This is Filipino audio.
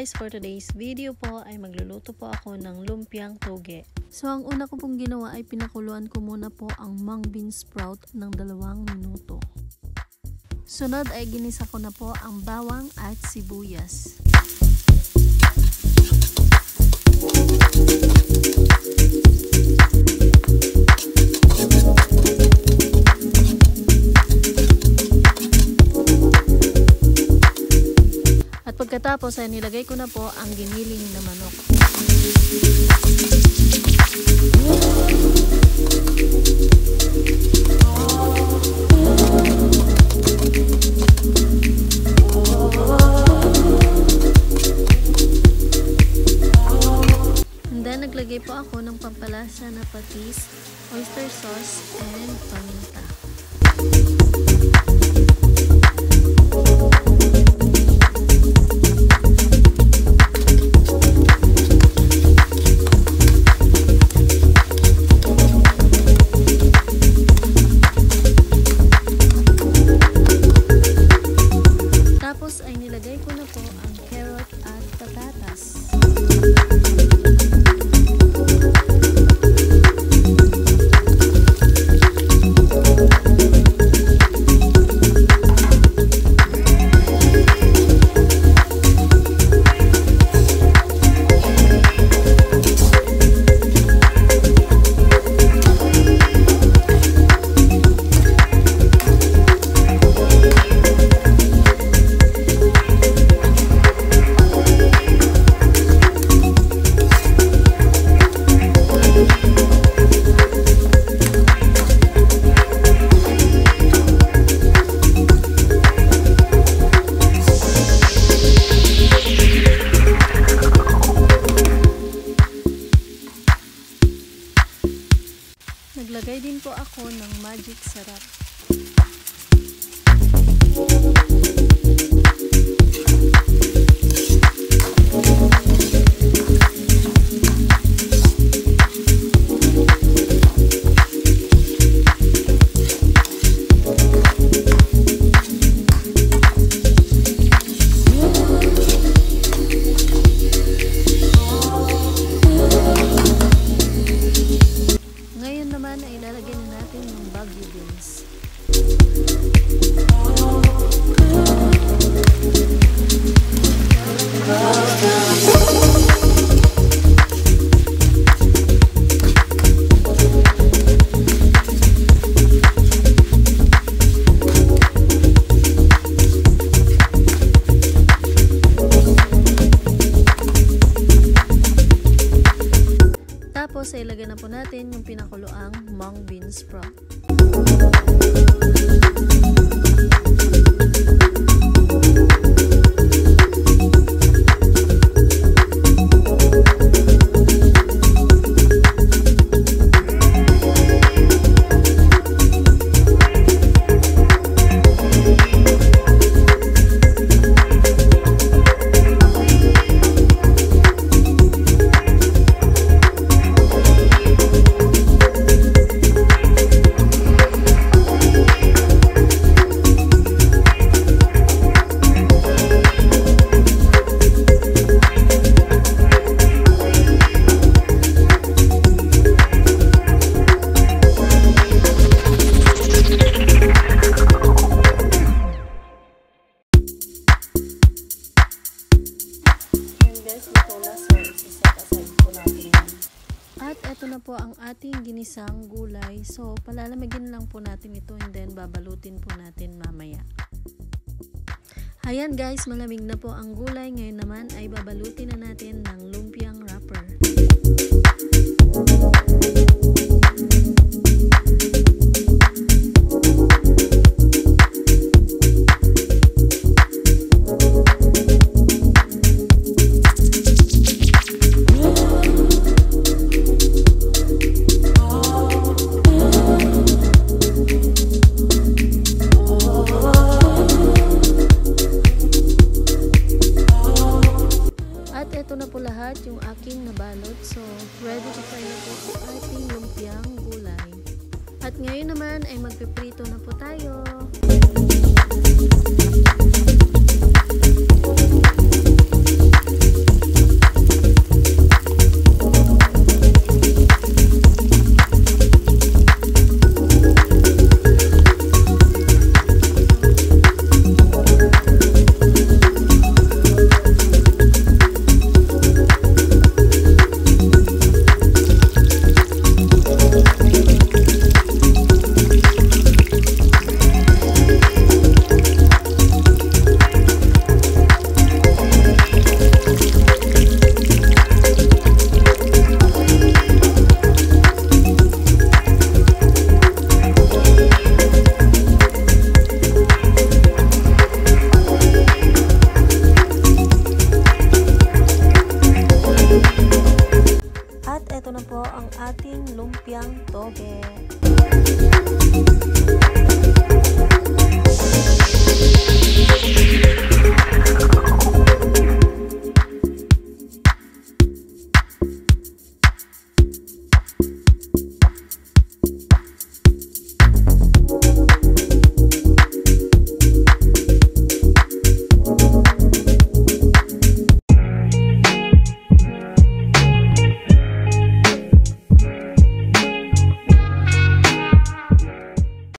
guys, for today's video po ay magluluto po ako ng lumpiang toge. So ang una ko pong ginawa ay pinakuluan ko muna po ang mung bean sprout ng 2 minuto. Sunod ay ginisa ko na po ang bawang at sibuyas. Pagkatapos ay nilagay ko na po ang giniling na manok. And then naglagay po ako ng pampalasa na patis, oyster sauce, and paminta. Nilagay ko na po ang carrot at patatas. Naglagay din po ako ng magic sarap. Ilalagay na natin yung Baguio beans. Tapos ay ilagay na po natin yung pinakuloang mung bean sprout. At eto na po ang ating ginisang gulay. So, palalamigin lang po natin ito and then babalutin po natin mamaya. Ayan guys, malamig na po ang gulay. Ngayon naman ay babalutin na natin ng lumpiang wrapper. Yung aking nabalot. So, ready to fry na po ang ating lumpiang gulay. At ngayon naman ay magpiprito na po tayo. ating lumpiang toge.